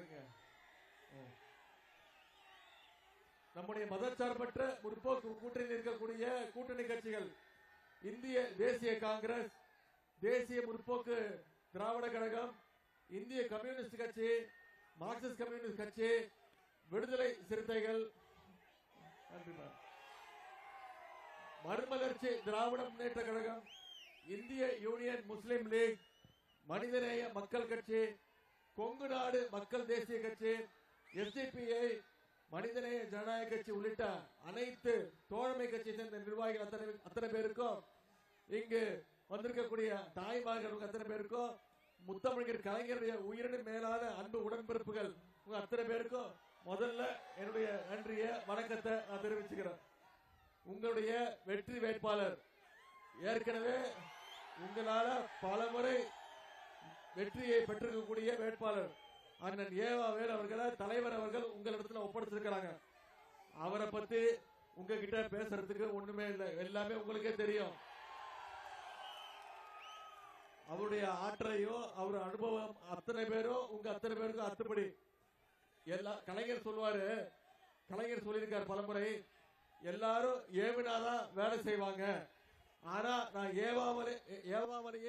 இருக்கு. நம்முடைய மதச்சார்பற்ற முற்போக்கு கூட்டணியில் இருக்கக்கூடிய கூட்டணி கட்சிகள் இந்திய தேசிய காங்கிரஸ், தேசிய முற்போக்கு திராவிட கழகம், இந்திய கம்யூனிஸ்ட் கட்சி, மார்க்சிஸ்ட் கம்யூனிஸ்ட் கட்சி, விடுதலை சிறுத்தைகள், மறுமலர்ச்சி திராவிட முன்னேற்ற கழகம், இந்திய யூனியன் முஸ்லிம் லீக், மனிதநேய மக்கள் கட்சி, கொங்கு நாடு மக்கள் தேசிய கட்சி, எஸ்டிபிஐ, மனிதநேய ஜனநாயக கட்சி உள்ளிட்ட அனைத்து தோழமை கட்சியை சேர்ந்த நிர்வாகிகள் அத்தனை பேருக்கும், இங்கு வந்திருக்கக்கூடிய தாய்மார்கள் அத்தனை பேருக்கும், முத்தமிழர் கலைஞருடைய உயிரின மேலான அன்பு உடன்பிறப்புகள் அத்தனை பேருக்கும் முதல்ல என்னுடைய நன்றிய வணக்கத்தை நான் தெரிவிச்சுக்கிறேன். உங்களுடைய வெற்றி வேட்பாளர் ஏற்கனவே உங்களால பலமுறை வெற்றியை பெற்றிருக்கக்கூடிய வேட்பாளர் அண்ணன் ஏவாவேல் அவர்களை தலைவர் அவர்கள் உங்களிடத்துல ஒப்படைச்சிருக்கிறாங்க. அவரை பத்தி உங்ககிட்ட பேசுறதுக்கு ஒண்ணுமே இல்லை, எல்லாமே உங்களுக்கே தெரியும். அவருடைய ஆற்றலையும் அவர் அனுபவம் அத்தனை பேரும் உங்க அத்தனை பேருக்கும் அத்துப்படி. கலைஞர் சொல்லுவாரு, கலைஞர் சொல்லியிருக்காரு பலமுறை, எல்லாரும் ஏவினாதான் வேலை செய்வாங்க, ஆனா நான் ஏவாமலே